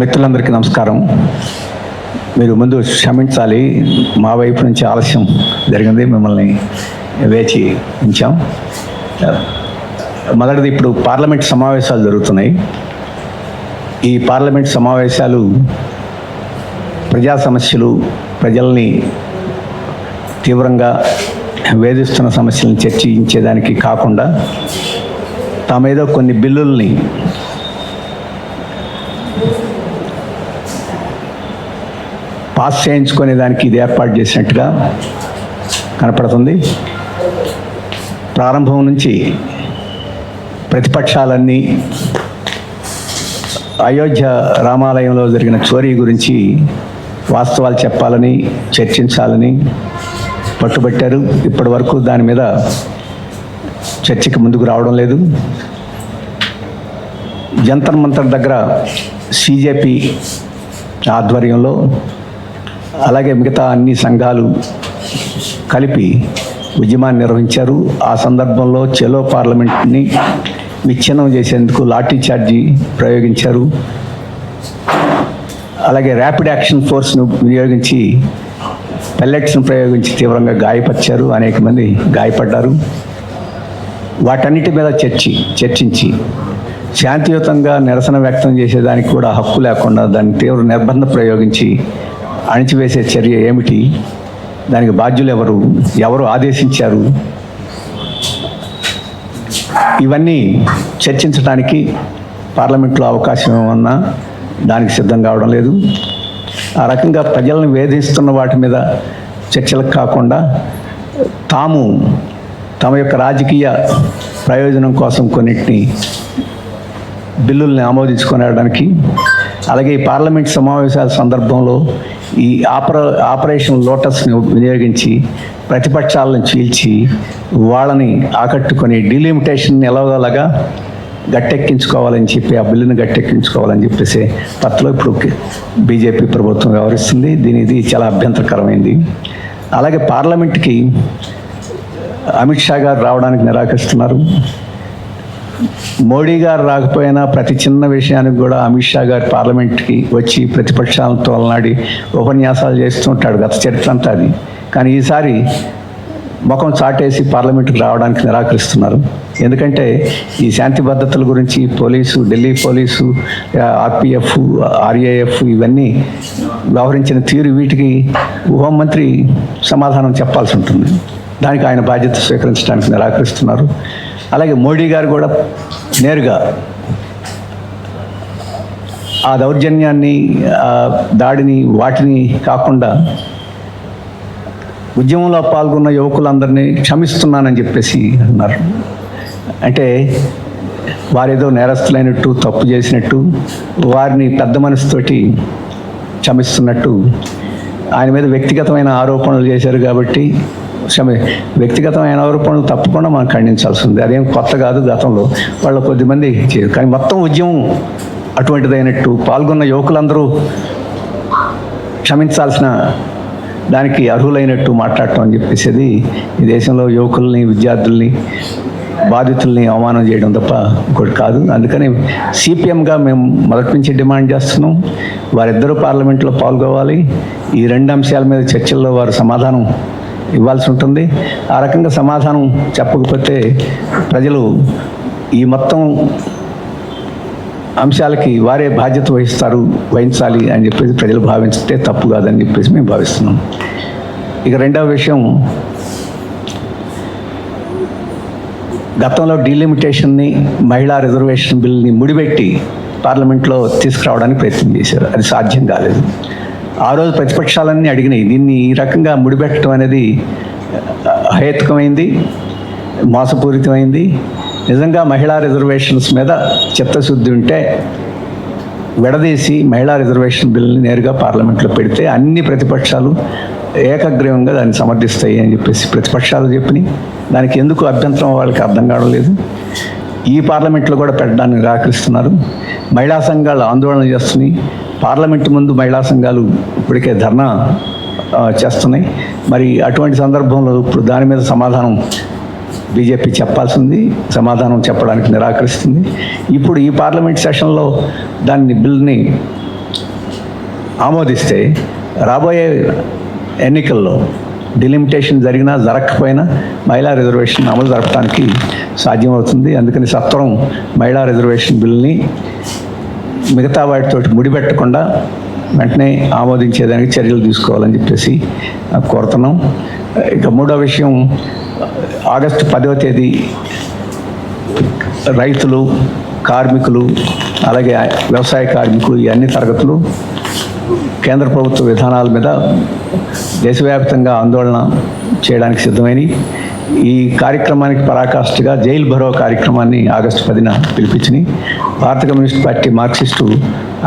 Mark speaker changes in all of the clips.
Speaker 1: మిత్రులందరికీ నమస్కారం. మీరు ముందు క్షమించాలి, మా వైపు నుంచి ఆలస్యం జరిగింది, మిమ్మల్ని వేచి ఉంచాం. మొదటిది, ఇప్పుడు పార్లమెంట్ సమావేశాలు జరుగుతున్నాయి. ఈ పార్లమెంట్ సమావేశాలు ప్రజా సమస్యలు, ప్రజల్ని తీవ్రంగా వేధిస్తున్న సమస్యలను చర్చించేదానికి కాకుండా తామేదో కొన్ని బిల్లుల్ని పాస్ చేయించుకునే దానికి ఇది ఏర్పాటు చేసినట్టుగా కనపడుతుంది. ప్రారంభం నుంచి ప్రతిపక్షాలన్నీ అయోధ్య రామాలయంలో జరిగిన చోరీ గురించి వాస్తవాలు చెప్పాలని, చర్చించాలని పట్టుబట్టారు. ఇప్పటి వరకు దాని మీద చర్చకి ముందుకు రావడం లేదు. జంతర్ మంతర్ దగ్గర సిజేపీ ఆధ్వర్యంలో, అలాగే మిగతా అన్ని సంఘాలు కలిపి ఉద్యమాన్ని నిర్వహించారు. ఆ సందర్భంలో చెలో పార్లమెంట్ని విచ్ఛిన్నం చేసేందుకు లాఠీ చార్జీ ప్రయోగించారు. అలాగే ర్యాపిడ్ యాక్షన్ ఫోర్స్ను వినియోగించి, పెల్లెట్స్ను ప్రయోగించి తీవ్రంగా గాయపరిచారు. అనేక మంది గాయపడ్డారు. వాటన్నిటి మీద చర్చించి శాంతియుతంగా నిరసన వ్యక్తం చేసేదానికి కూడా హక్కు లేకుండా దాన్ని తీవ్ర నిర్బంధం ప్రయోగించి అణిచివేసే చర్య ఏమిటి, దానికి బాధ్యులు ఎవరు ఆదేశించారు, ఇవన్నీ చర్చించడానికి పార్లమెంట్లో అవకాశం ఏమన్నా దానికి సిద్ధం కావడం లేదు. ఆ రకంగా ప్రజలను వేధిస్తున్న వాటి మీద చర్చలకు కాకుండా తమ యొక్క రాజకీయ ప్రయోజనం కోసం కొన్నిటిని బిల్లుల్ని ఆమోదించుకోవడానికి, అలాగే ఈ పార్లమెంట్ సమావేశాల సందర్భంలో ఈ ఆపరేషన్ లోటస్ని వినియోగించి ప్రతిపక్షాలను చీల్చి వాళ్ళని ఆకట్టుకొని డీలిమిటేషన్ ఎలాగోలాగా గట్టెక్కించుకోవాలని చెప్పి, ఆ బిల్లును గట్టెక్కించుకోవాలని చెప్పేసి పత్రలో ఇప్పుడు బీజేపీ ప్రభుత్వం వ్యవహరిస్తుంది. ఇది చాలా అభ్యంతరకరమైంది. అలాగే పార్లమెంట్కి అమిత్ షా గారు రావడానికి నిరాకరిస్తున్నారు. మోడీ గారు రాకపోయినా ప్రతి చిన్న విషయానికి కూడా అమిత్ షా గారు పార్లమెంట్కి వచ్చి ప్రతిపక్షాలతో అలనాడి ఉపన్యాసాలు చేస్తుంటాడు. గత చరిత్ర అంతా అది. కానీ ఈసారి ముఖం చాటేసి పార్లమెంట్కి రావడానికి నిరాకరిస్తున్నారు. ఎందుకంటే ఈ శాంతి భద్రతల గురించి police, Delhi police, RPF, RAF ఇవన్నీ వ్యవహరించిన తీరు, వీటికి హోంమంత్రి సమాధానం చెప్పాల్సి ఉంటుంది. దానికి ఆయన బాధ్యత స్వీకరించడానికి నిరాకరిస్తున్నారు. అలాగే మోడీ గారు కూడా నేరుగా ఆ దౌర్జన్యాన్ని, దాడిని, వాటిని కాకుండా ఉద్యమంలో పాల్గొన్న యువకులందరినీ క్షమిస్తున్నానని చెప్పేసి అన్నారు. అంటే వారేదో నేరస్తులైనట్టు, తప్పు చేసినట్టు, వారిని పెద్ద మనసుతోటి క్షమిస్తున్నట్టు. ఆయన మీద వ్యక్తిగతమైన ఆరోపణలు చేశారు కాబట్టి వ్యక్తిగతమైన ఆరోపణలు తప్పకుండా మనం ఖండించాల్సి ఉంది. అదేం కొత్త కాదు. గతంలో వాళ్ళు కొద్దిమంది చేయరు, కానీ మొత్తం ఉద్యమం అటువంటిదైనట్టు పాల్గొన్న యువకులందరూ క్షమించాల్సిన దానికి అర్హులైనట్టు మాట్లాడటం అని చెప్పేసి ఈ దేశంలో యువకుల్ని, విద్యార్థుల్ని, బాధితుల్ని అవమానం చేయడం తప్ప ఇంకోటి కాదు. అందుకని సిపిఎంగా మేము మొదటి నుంచి డిమాండ్ చేస్తున్నాం, వారిద్దరూ పార్లమెంట్లో పాల్గొవాలి. ఈ రెండు అంశాల మీద చర్చల్లో వారు సమాధానం ఇవ్వాల్సి ఉంటుంది. ఆ రకంగా సమాధానం చెప్పకపోతే ప్రజలు ఈ మొత్తం అంశాలకి వారే బాధ్యత వహించాలి అని చెప్పేసి ప్రజలు భావించితే తప్పు కాదని చెప్పేసి మేము భావిస్తున్నాం. ఇక రెండవ విషయం, గతంలో డీలిమిటేషన్ని, మహిళా రిజర్వేషన్ బిల్ని ముడిపెట్టి పార్లమెంట్లో తీసుకురావడానికి ప్రయత్నం చేశారు. అది సాధ్యం కాలేదు. ఆ రోజు ప్రతిపక్షాలన్నీ అడిగినాయి. దీన్ని ఈ రకంగా ముడిపెట్టడం అనేది అహేతుకమైంది, మోసపూరితమైంది. నిజంగా మహిళా రిజర్వేషన్స్ మీద చిత్తశుద్ధి ఉంటే విడదీసి మహిళా రిజర్వేషన్ బిల్ని నేరుగా పార్లమెంట్లో పెడితే అన్ని ప్రతిపక్షాలు ఏకగ్రీవంగా దాన్ని సమర్థిస్తాయి అని చెప్పేసి ప్రతిపక్షాలు చెప్పినాయి. దానికి ఎందుకు అభ్యంతరం వాళ్ళకి అర్థం కావడం లేదు. ఈ పార్లమెంట్లో కూడా పెట్టడానికి నిరాకరిస్తున్నారు. మహిళా సంఘాలు ఆందోళన చేస్తున్నాయి. పార్లమెంటు ముందు మహిళా సంఘాలు ఇప్పటికే ధర్నా చేస్తున్నాయి. మరి అటువంటి సందర్భంలో ఇప్పుడు దాని మీద సమాధానం బీజేపీ చెప్పాల్సింది, సమాధానం చెప్పడానికి నిరాకరిస్తుంది. ఇప్పుడు ఈ పార్లమెంట్ సెషన్లో బిల్ని ఆమోదిస్తే రాబోయే ఎన్నికల్లో డిలిమిటేషన్ జరిగినా జరగకపోయినా మహిళా రిజర్వేషన్ అమలు జరపడానికి సాధ్యమవుతుంది. అందుకని సత్వరం మహిళా రిజర్వేషన్ బిల్ని మిగతా వాటితో ముడిపెట్టకుండా వెంటనే ఆమోదించేదానికి చర్యలు తీసుకోవాలని చెప్పేసి కోరుతున్నాం. ఇక మూడో విషయం, ఆగస్టు 10వ తేదీ రైతులు, కార్మికులు, అలాగే వ్యవసాయ కార్మికులు ఈ అన్ని తరగతులు కేంద్ర ప్రభుత్వ విధానాల మీద దేశవ్యాప్తంగా ఆందోళన చేయడానికి సిద్ధమైన ఈ కార్యక్రమానికి పరాకాష్ఠగా జైలు భరో కార్యక్రమాన్ని ఆగస్టు 10న పిలిపించి భారత కమ్యూనిస్ట్ పార్టీ మార్క్సిస్టు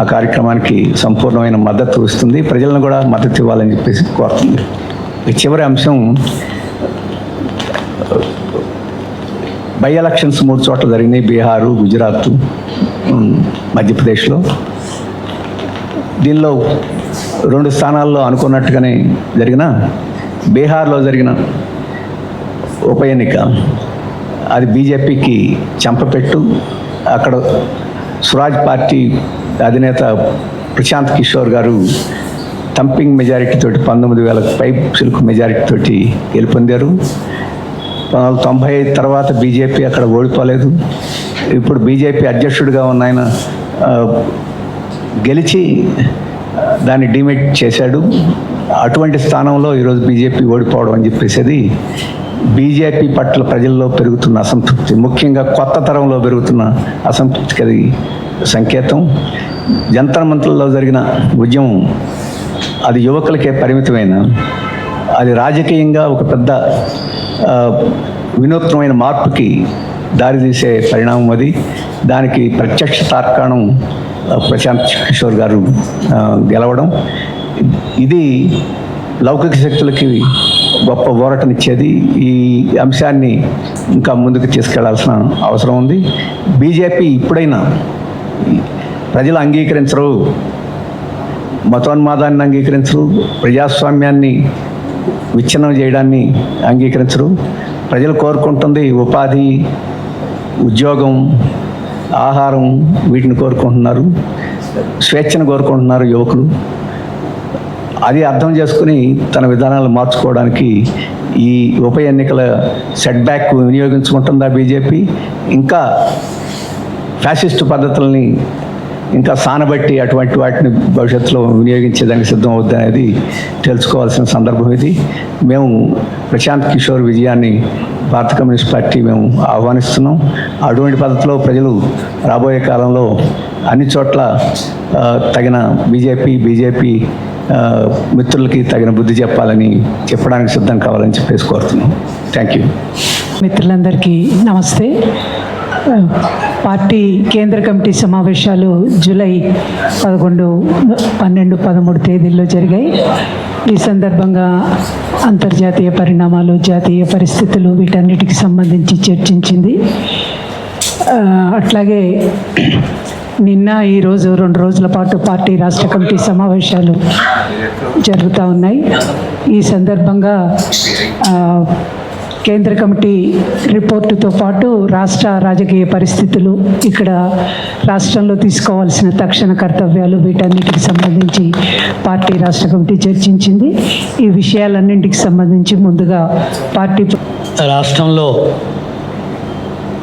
Speaker 1: ఆ కార్యక్రమానికి సంపూర్ణమైన మద్దతు ఇస్తుంది. ప్రజలను కూడా మద్దతు ఇవ్వాలని చెప్పేసి కోరుతుంది. ఈ చివరి అంశం, బై ఎలక్షన్స్ 3 చోట్ల జరిగినాయి, బీహారు, గుజరాత్, మధ్యప్రదేశ్లో. దీనిలో 2 స్థానాల్లో అనుకున్నట్టుగానే జరిగిన బీహార్లో జరిగిన ఉప ఎన్నిక అది బీజేపీకి చెంపపెట్టు. అక్కడ స్వరాజ్ పార్టీ అధినేత ప్రశాంత్ కిషోర్ గారు థంపింగ్ మెజారిటీ తోటి 19,000 పై సిల్క్ మెజారిటీ తోటి గెలుపొందారు. 1990 తర్వాత బీజేపీ అక్కడ ఓడిపోలేదు. ఇప్పుడు బీజేపీ అధ్యక్షుడిగా ఉన్న ఆయన గెలిచి దాన్ని డిమిట్ చేశాడు. అటువంటి స్థానంలో ఈరోజు బీజేపీ ఓడిపోవడం అని చెప్పేసి బీజేపీ పట్ల ప్రజల్లో పెరుగుతున్న అసంతృప్తి, ముఖ్యంగా కొత్త తరంలో పెరుగుతున్న అసంతృప్తికి అది సంకేతం. జంతర్ మంతర్లో జరిగిన ఉద్యమం అది యువకులకే పరిమితమైన, అది రాజకీయంగా ఒక పెద్ద వినూత్నమైన మార్పుకి దారితీసే పరిణామం అది. దానికి ప్రత్యక్ష తార్కాణం ప్రశాంత్ కిషోర్ గారు గెలవడం. ఇది లౌకిక శక్తులకి గొప్ప ఊరటనిచ్చేది. ఈ అంశాన్ని ఇంకా ముందుకు తీసుకెళ్లాల్సిన అవసరం ఉంది. బీజేపీ ఇప్పుడైనా ప్రజలు అంగీకరించరు, మతోన్మాదాన్ని అంగీకరించరు, ప్రజాస్వామ్యాన్ని విచ్ఛిన్నం చేయడాన్ని అంగీకరించరు. ప్రజలు కోరుకుంటుంది ఉపాధి, ఉద్యోగం, ఆహారం, వీటిని కోరుకుంటున్నారు, స్వేచ్ఛను కోరుకుంటున్నారు యువకులు. అది అర్థం చేసుకుని తన విధానాలు మార్చుకోవడానికి ఈ ఉప ఎన్నికల సెట్బ్యాక్ వినియోగించుకుంటుందా బీజేపీ? ఇంకా ఫ్యాసిస్టు పద్ధతుల్ని ఇంకా సానబట్టి అటువంటి వాటిని భవిష్యత్తులో వినియోగించేదానికి సిద్ధం అవుద్ది అనేది తెలుసుకోవాల్సిన సందర్భం ఇది. మేము ప్రశాంత్ కిషోర్ విజయాన్ని భారత కమ్యూనిస్ట్ పార్టీ మేము ఆహ్వానిస్తున్నాం. అటువంటి పద్ధతిలో ప్రజలు రాబోయే కాలంలో అన్ని చోట్ల తగిన బీజేపీ మిత్రులకి తగిన బుద్ధి చెప్పడానికి సిద్ధం కావాలని చెప్పేసి కోరుతున్నాం. Thank you.
Speaker 2: మిత్రులందరికీ నమస్తే. పార్టీ కేంద్ర కమిటీ సమావేశాలు జూలై 11, 12, 13 తేదీల్లో జరిగాయి. ఈ సందర్భంగా అంతర్జాతీయ పరిణామాలు, జాతీయ పరిస్థితులు వీటన్నిటికి సంబంధించి చర్చించింది. అట్లాగే నిన్న ఈరోజు 2 రోజుల పాటు పార్టీ రాష్ట్ర కమిటీ సమావేశాలు జరుగుతూ ఉన్నాయి. ఈ సందర్భంగా కేంద్ర కమిటీ రిపోర్టుతో పాటు రాష్ట్ర రాజకీయ పరిస్థితులు, ఇక్కడ రాష్ట్రంలో తీసుకోవాల్సిన తక్షణ కర్తవ్యాలు వీటన్నిటికి సంబంధించి పార్టీ రాష్ట్ర కమిటీ చర్చించింది. ఈ విషయాలన్నింటికి సంబంధించి ముందుగా పార్టీ
Speaker 3: రాష్ట్రంలో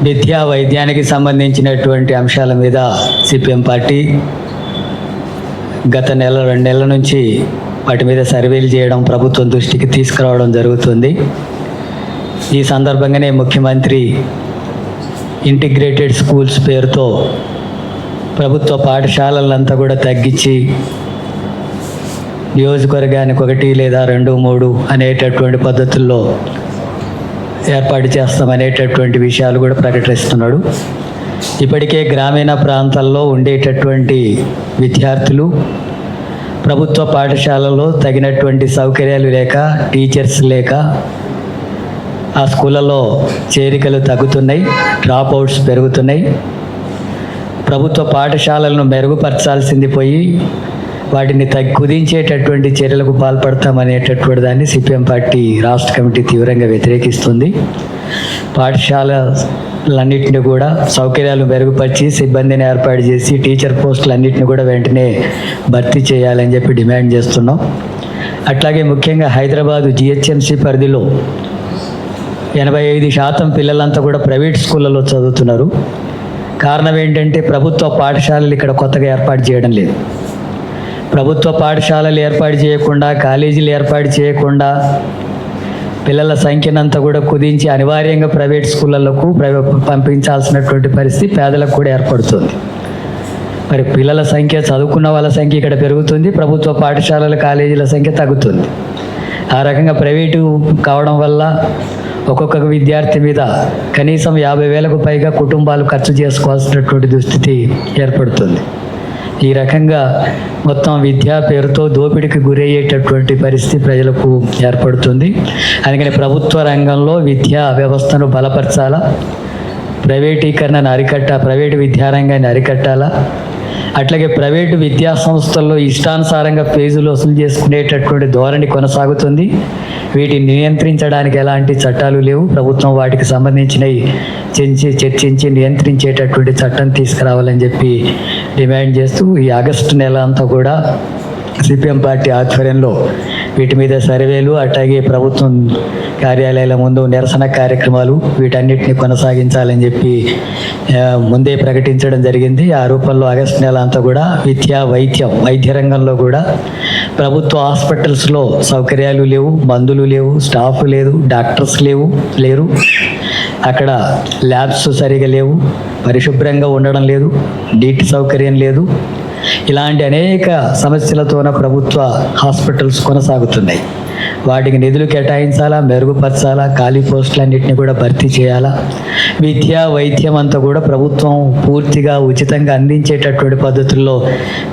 Speaker 3: విద్యా వైద్యానికి సంబంధించినటువంటి అంశాల మీద సిపిఎం పార్టీ గత 1-2 నెలల నుంచి వాటి మీద సర్వేలు చేయడం, ప్రభుత్వం దృష్టికి తీసుకురావడం జరుగుతుంది. ఈ సందర్భంగానే ముఖ్యమంత్రి ఇంటిగ్రేటెడ్ స్కూల్స్ పేరుతో ప్రభుత్వ పాఠశాలలంతా కూడా తగ్గించి నియోజకవర్గానికి 1 లేదా 2, 3 అనేటటువంటి పద్ధతుల్లో ఏర్పాటు చేస్తామనేటటువంటి విషయాలు కూడా ప్రకటిస్తున్నాడు. ఇప్పటికే గ్రామీణ ప్రాంతాల్లో ఉండేటటువంటి విద్యార్థులు ప్రభుత్వ పాఠశాలలో తగినటువంటి సౌకర్యాలు లేక, టీచర్స్ లేక ఆ స్కూళ్ళలో చేరికలు తగ్గుతున్నాయి, డ్రాప్ అవుట్స్ పెరుగుతున్నాయి. ప్రభుత్వ పాఠశాలలను మెరుగుపరచాల్సింది పోయి వాటిని కుదించేటటువంటి చర్యలకు పాల్పడతామనేటటువంటి దాన్ని సిపిఎం పార్టీ రాష్ట్ర కమిటీ తీవ్రంగా వ్యతిరేకిస్తుంది. పాఠశాల అన్నింటినీ కూడా సౌకర్యాలు మెరుగుపరిచి సిబ్బందిని ఏర్పాటు చేసి టీచర్ పోస్టులన్నింటినీ కూడా వెంటనే భర్తీ చేయాలని చెప్పి డిమాండ్ చేస్తున్నాం. అట్లాగే ముఖ్యంగా హైదరాబాదు జిహెచ్ఎంసీ పరిధిలో 85% పిల్లలంతా కూడా ప్రైవేట్ స్కూళ్ళలో చదువుతున్నారు. కారణం ఏంటంటే ప్రభుత్వ పాఠశాలలు ఇక్కడ కొత్తగా ఏర్పాటు చేయడం లేదు. ప్రభుత్వ పాఠశాలలు ఏర్పాటు చేయకుండా, కాలేజీలు ఏర్పాటు చేయకుండా పిల్లల సంఖ్యనంతా కూడా కుదించి అనివార్యంగా ప్రైవేట్ స్కూళ్ళకు పంపించాల్సినటువంటి పరిస్థితి పేదలకు కూడా ఏర్పడుతుంది. మరి పిల్లల సంఖ్య, చదువుకున్న వాళ్ళ సంఖ్య ఇక్కడ పెరుగుతుంది, ప్రభుత్వ పాఠశాలల కాలేజీల సంఖ్య తగ్గుతుంది. ఆ రకంగా ప్రైవేటు కావడం వల్ల ఒక్కొక్క విద్యార్థి మీద కనీసం 50,000కు పైగా కుటుంబాలు ఖర్చు చేసుకోవాల్సినటువంటి దుస్థితి ఏర్పడుతుంది. ఈ రకంగా మొత్తం విద్యా పేరుతో దోపిడీకి గురయ్యేటటువంటి పరిస్థితి ప్రజలకు ఏర్పడుతుంది. అందుకని ప్రభుత్వ రంగంలో విద్యా వ్యవస్థను బలపరచాలా, ప్రైవేటీకరణను ప్రైవేటు విద్యారంగాన్ని అరికట్టాలా. అట్లాగే ప్రైవేటు విద్యా సంస్థల్లో ఇష్టానుసారంగా ఫీజులు వసూలు చేసుకునేటటువంటి ధోరణి కొనసాగుతుంది. వీటిని నియంత్రించడానికి ఎలాంటి చట్టాలు లేవు. ప్రభుత్వం వాటికి సంబంధించినవి చర్చించి నియంత్రించేటటువంటి చట్టం తీసుకురావాలని చెప్పి డిమాండ్ చేస్తూ ఈ ఆగస్టు నెల అంతా కూడా సిపిఎం పార్టీ ఆధ్వర్యంలో వీటి మీద సర్వేలు, అట్లాగే ప్రభుత్వం కార్యాలయాల ముందు నిరసన కార్యక్రమాలు వీటన్నిటిని కొనసాగించాలని చెప్పి ముందే ప్రకటించడం జరిగింది. ఆ రూపంలో ఆగస్టు నెల అంతా కూడా వైద్య రంగంలో కూడా ప్రభుత్వ హాస్పిటల్స్లో సౌకర్యాలు లేవు, మందులు లేవు, స్టాఫ్ లేదు, డాక్టర్స్ లేరు. అక్కడ ల్యాబ్స్ సరిగా లేవు, పరిశుభ్రంగా ఉండడం లేదు, నీటి సౌకర్యం లేదు. ఇలాంటి అనేక సమస్యలతోన ప్రభుత్వ హాస్పిటల్స్ కొనసాగుతున్నాయి. వాటికి నిధులు కేటాయించాలా, మెరుగుపరచాలా, ఖాళీ పోస్టులన్నింటినీ కూడా భర్తీ చేయాలా. వైద్యం అంతా కూడా ప్రభుత్వం పూర్తిగా ఉచితంగా అందించేటటువంటి పద్ధతుల్లో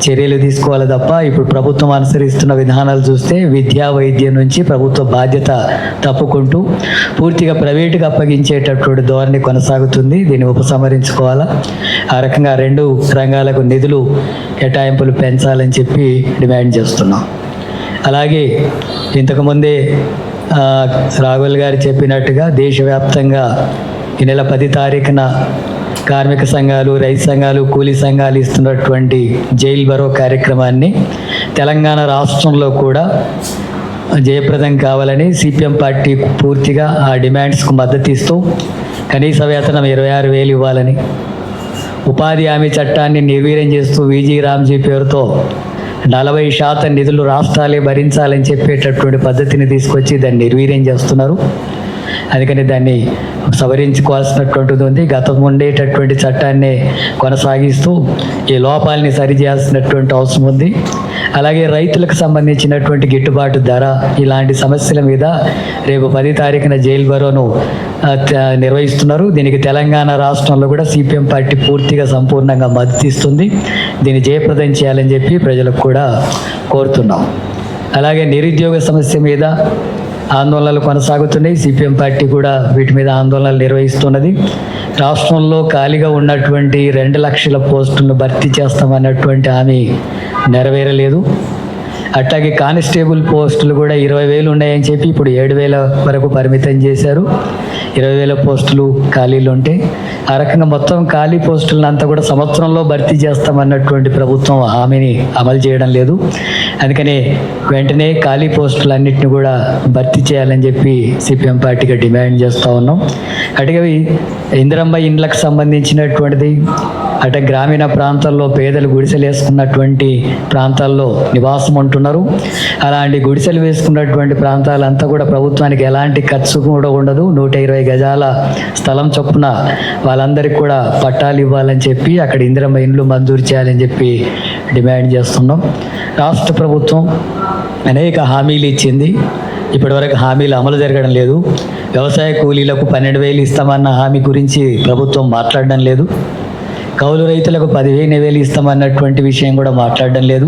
Speaker 3: చర్యలు తీసుకోవాలి తప్ప ఇప్పుడు ప్రభుత్వం అనుసరిస్తున్న విధానాలు చూస్తే వైద్యం నుంచి ప్రభుత్వ బాధ్యత తప్పుకుంటూ పూర్తిగా ప్రైవేటుగా అప్పగించేటటువంటి ధోరణి కొనసాగుతుంది. దీన్ని ఉపసంహరించుకోవాలా. ఆ రకంగా 2 రంగాలకు నిధులు కేటాయింపులు పెంచాలని చెప్పి డిమాండ్ చేస్తున్నాం. అలాగే ఇంతకుముందే రాఘుల్ గారు చెప్పినట్టుగా దేశవ్యాప్తంగా ఈ నెల 10 తారీఖున కార్మిక సంఘాలు, రైతు సంఘాలు, కూలీ సంఘాలు ఇస్తున్నటువంటి జైల్ భరో కార్యక్రమాన్ని తెలంగాణ రాష్ట్రంలో కూడా జయప్రదం కావాలని సిపిఎం పార్టీ పూర్తిగా ఆ డిమాండ్స్కు మద్దతు ఇస్తూ కనీస వేతనం 26,000 ఇవ్వాలని, ఉపాధి హామీ చట్టాన్ని నిర్వీర్యం చేస్తూ విజీ రామ్జీ పేరుతో 40% నిధులు రాష్ట్రాలే భరించాలని చెప్పేటటువంటి పద్ధతిని తీసుకొచ్చి దాన్ని నిర్వీర్యం చేస్తున్నారు. అందుకని దాన్ని సవరించుకోవాల్సినటువంటిది ఉంది. గతం ఉండేటటువంటి చట్టాన్ని కొనసాగిస్తూ ఈ లోపాలని సరిచేయాల్సినటువంటి అవసరం ఉంది. అలాగే రైతులకు సంబంధించినటువంటి గిట్టుబాటు ధర ఇలాంటి సమస్యల మీద రేపు 10 తారీఖున జైలు బరోను నిర్వహిస్తున్నారు. దీనికి తెలంగాణ రాష్ట్రంలో కూడా సిపిఎం పార్టీ పూర్తిగా సంపూర్ణంగా మద్దతు ఇస్తుంది. దీన్ని జయప్రదం చేయాలని చెప్పి ప్రజలకు కూడా కోరుతున్నాం. అలాగే నిరుద్యోగ సమస్య మీద ఆందోళనలు కొనసాగుతున్నాయి. సిపిఎం పార్టీ కూడా వీటి మీద ఆందోళనలు నిర్వహిస్తున్నది. రాష్ట్రంలో ఖాళీగా ఉన్నటువంటి 2 లక్షల పోస్టులను భర్తీ చేస్తామన్నటువంటి హామీ నెరవేరలేదు. అట్లాగే కానిస్టేబుల్ పోస్టులు కూడా 20,000 ఉన్నాయని చెప్పి ఇప్పుడు 7,000 వరకు పరిమితం చేశారు. 20,000 పోస్టులు ఖాళీలు ఉంటే ఆ రకంగా మొత్తం ఖాళీ పోస్టులను అంతా కూడా సంవత్సరంలో భర్తీ చేస్తామన్నటువంటి ప్రభుత్వం హామీని అమలు చేయడం లేదు. అందుకనే వెంటనే ఖాళీ పోస్టులన్నింటినీ కూడా భర్తీ చేయాలని చెప్పి సిపిఎం పార్టీగా డిమాండ్ చేస్తూ ఉన్నాం. అటుగా ఇందిరమ్మ ఇండ్లకు సంబంధించినటువంటిది అటు గ్రామీణ ప్రాంతాల్లో పేదలు గుడిసెలు వేసుకున్నటువంటి ప్రాంతాల్లో నివాసం ఉంటున్నారు. అలాంటి గుడిసెలు వేసుకున్నటువంటి ప్రాంతాలంతా కూడా ప్రభుత్వానికి ఎలాంటి ఖర్చు కూడా ఉండదు. 120 గజాల స్థలం చొప్పున వాళ్ళందరికీ కూడా పట్టాలు ఇవ్వాలని చెప్పి అక్కడ ఇందిరమ్మ ఇండ్లు మంజూరు చేయాలని చెప్పి డిమాండ్ చేస్తున్నాం. రాష్ట్ర ప్రభుత్వం అనేక హామీలు ఇచ్చింది. ఇప్పటివరకు హామీలు అమలు జరగడం లేదు. వ్యవసాయ కూలీలకు 12,000 ఇస్తామన్న హామీ గురించి ప్రభుత్వం మాట్లాడడం లేదు. కౌలు రైతులకు 15,000 ఇస్తామన్నటువంటి విషయం కూడా మాట్లాడడం లేదు.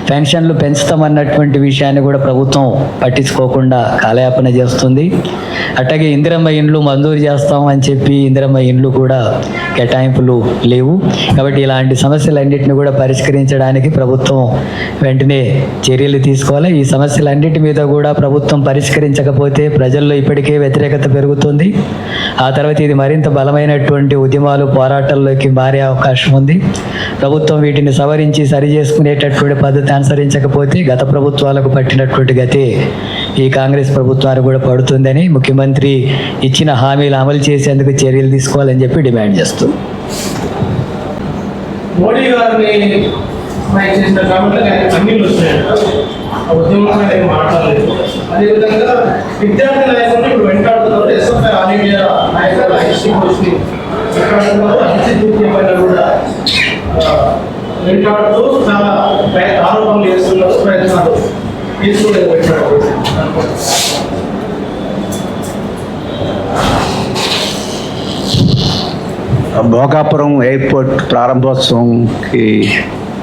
Speaker 3: పెన్షన్లు పెంచుతామన్నటువంటి విషయాన్ని కూడా ప్రభుత్వం పట్టించుకోకుండా కాలయాపన చేస్తుంది. అట్లాగే ఇందిరమ్మ ఇండ్లు మంజూరు చేస్తామని చెప్పి ఇందిరమ్మ ఇండ్లు కూడా కేటాయింపులు లేవు. కాబట్టి ఇలాంటి సమస్యలన్నింటినీ కూడా పరిష్కరించడానికి ప్రభుత్వం వెంటనే చర్యలు తీసుకోవాలి. ఈ సమస్యలన్నిటి మీద కూడా ప్రభుత్వం పరిష్కరించకపోతే ప్రజల్లో ఇప్పటికే వ్యతిరేకత పెరుగుతుంది. ఆ తర్వాత ఇది మరింత బలమైనటువంటి ఉద్యమాలు, పోరాటాల్లోకి మారే అవకాశం ఉంది. ప్రభుత్వం వీటిని సవరించి సరి చేసుకునేటటువంటి పద్ధతి అనుసరించకపోతే గత ప్రభుత్వాలకు పట్టినటువంటి గతే ఈ కాంగ్రెస్ ప్రభుత్వానికి కూడా పడుతుందని ముఖ్యమంత్రి ఇచ్చిన హామీలు అమలు చేసేందుకు చర్యలు తీసుకోవాలని చెప్పి డిమాండ్ చేస్తుంది.
Speaker 4: మోడీ గారిని చేసిన కాబట్టి అన్నిళ్ళు వస్తున్నాయంట. ఉద్యమం అనేది మాట్లాడలేదు. అదేవిధంగా విద్యార్థి నాయకులు ఇప్పుడు వెంటాడుతున్నారు. ఎస్ఎఫ్ఐ ఆల్ ఇండియా నాయకులు ఐసీ కోచ్ని వెంటాడుతున్నారు. ఐసీ పైన కూడా వెంటాడుతూ చాలా ఆరోపణలు చేస్తున్నారు, ప్రయత్నాలు తీసుకోలేదు.
Speaker 1: భోగాపురం ఎయిర్పోర్ట్ ప్రారంభోత్సవంకి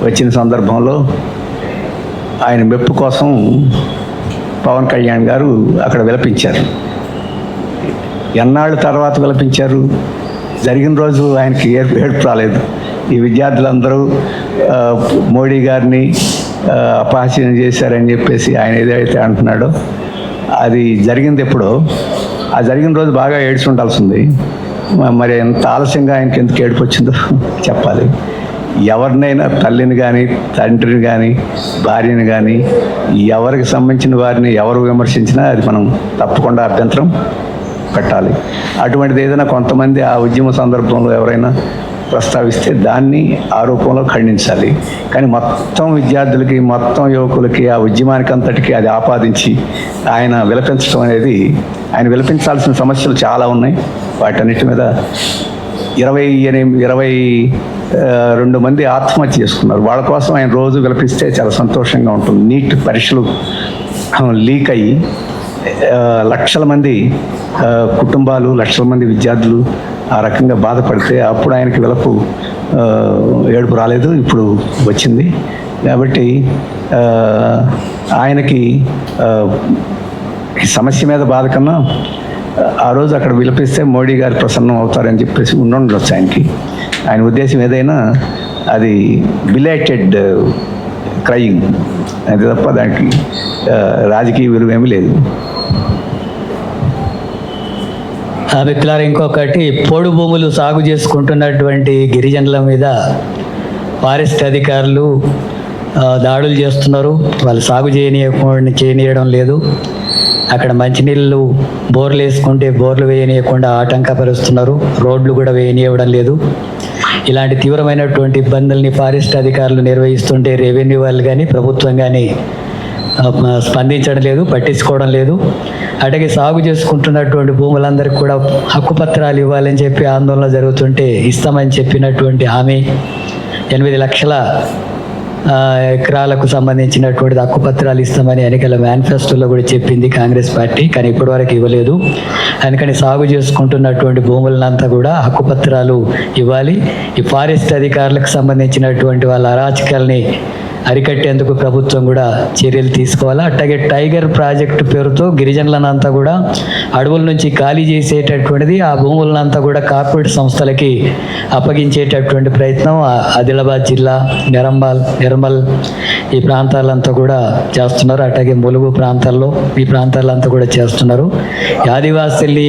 Speaker 1: వచ్చిన సందర్భంలో ఆయన మెప్పు కోసం పవన్ కళ్యాణ్ గారు అక్కడ విలపించారు. ఎన్నాళ్ళ తర్వాత విలపించారు? జరిగిన రోజు ఆయనకి ఏడుపు రాలేదు. ఈ విద్యార్థులందరూ మోడీ గారిని అపహాస్యం చేశారని చెప్పేసి ఆయన ఏదైతే అంటున్నాడో అది జరిగింది ఎప్పుడో. ఆ జరిగిన రోజు బాగా ఏడ్చి ఉండాల్సింది. మరి ఎంత ఆలస్యంగా ఆయనకి ఎందుకు ఏడుపు వచ్చిందో చెప్పాలి. ఎవరినైనా తల్లిని కానీ, తండ్రిని కానీ, భార్యని కానీ, ఎవరికి సంబంధించిన వారిని ఎవరు విమర్శించినా అది మనం తప్పకుండా అభ్యంతరం పెట్టాలి. అటువంటిది ఏదైనా కొంతమంది ఆ ఉద్యమ సందర్భంలో ఎవరైనా ప్రస్తావిస్తే దాన్ని ఆ రూపంలో ఖండించాలి. కానీ మొత్తం విద్యార్థులకి, మొత్తం యువకులకి, ఆ ఉద్యమానికి అంతటికీ అది ఆపాదించి ఆయన విలపించడం అనేది, ఆయన విలపించాల్సిన సమస్యలు చాలా ఉన్నాయి. వాటన్నిటి మీద 22 మంది ఆత్మహత్య చేసుకున్నారు. వాళ్ళ కోసం ఆయన రోజు విలపిస్తే చాలా సంతోషంగా ఉంటుంది. నీట్ పరీక్షలు లీక్ అయ్యి లక్షల మంది కుటుంబాలు, లక్షల మంది విద్యార్థులు ఆ రకంగా బాధపడితే అప్పుడు ఆయనకి ఏడుపు రాలేదు, ఇప్పుడు వచ్చింది. కాబట్టి ఆయనకి ఈ సమస్య మీద బాధ కన్నా ఆ రోజు అక్కడ విలపిస్తే మోడీ గారు ప్రసన్నం అవుతారని చెప్పేసి ఉండొచ్చు ఆయనకి. ఆయన ఉద్దేశం ఏదైనా అది బిలేటెడ్ క్రయింగ్, అది తప్ప దానికి రాజకీయ విలువ ఏమీ లేదు.
Speaker 3: మిత్రులారా, ఇంకొకటి, పోడు భూములు సాగు చేసుకుంటున్నటువంటి గిరిజనుల మీద ఫారెస్ట్ అధికారులు దాడులు చేస్తున్నారు. వాళ్ళు సాగు చేయనీయడం లేదు. అక్కడ మంచినీళ్ళు బోర్లు వేసుకుంటే బోర్లు వేయనీయకుండా ఆటంకపరుస్తున్నారు. రోడ్లు కూడా వేయనీయడం లేదు. ఇలాంటి తీవ్రమైనటువంటి ఇబ్బందుల్ని ఫారెస్ట్ అధికారులు నిర్వహిస్తుంటే రెవెన్యూ వాళ్ళు కానీ, ప్రభుత్వం కానీ స్పందించడం లేదు, పట్టించుకోవడం లేదు. అట్లాగే సాగు చేసుకుంటున్నటువంటి భూములందరికీ కూడా హక్కుపత్రాలు ఇవ్వాలని చెప్పి ఆందోళన జరుగుతుంటే ఇస్తామని చెప్పినటువంటి హామీ 8 లక్షల ఎకరాలకు సంబంధించినటువంటి హక్కుపత్రాలు ఇస్తామని ఎన్నికల మేనిఫెస్టోలో కూడా చెప్పింది కాంగ్రెస్ పార్టీ. కానీ ఇప్పటివరకు ఇవ్వలేదు. అందుకని సాగు చేసుకుంటున్నటువంటి భూములనంతా కూడా హక్కుపత్రాలు ఇవ్వాలి. ఈ ఫారెస్ట్ అధికారులకు సంబంధించినటువంటి వాళ్ళ అరాచకాలని అరికట్టేందుకు ప్రభుత్వం కూడా చర్యలు తీసుకోవాలి. అట్లాగే టైగర్ ప్రాజెక్టు పేరుతో గిరిజనులనంతా కూడా అడవుల నుంచి ఖాళీ చేసేటటువంటిది, ఆ భూములనంతా కూడా కార్పొరేట్ సంస్థలకి అప్పగించేటటువంటి ప్రయత్నం ఆదిలాబాద్ జిల్లా, నిర్మల్ ఈ ప్రాంతాలంతా కూడా చేస్తున్నారు. అట్లాగే ములుగు ప్రాంతాల్లో ఈ ప్రాంతాలంతా కూడా చేస్తున్నారు. ఆదివాసుల్ని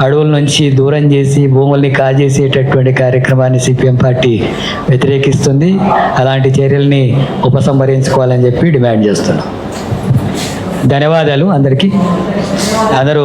Speaker 3: అడవుల నుంచి దూరం చేసి భూముల్ని కాజేసేటటువంటి కార్యక్రమాన్ని సిపిఎం పార్టీ వ్యతిరేకిస్తుంది. అలాంటి చర్యల్ని ఉపసంహరించుకోవాలని చెప్పి డిమాండ్ చేస్తున్నాం. ధన్యవాదాలు అందరికీ. అందరూ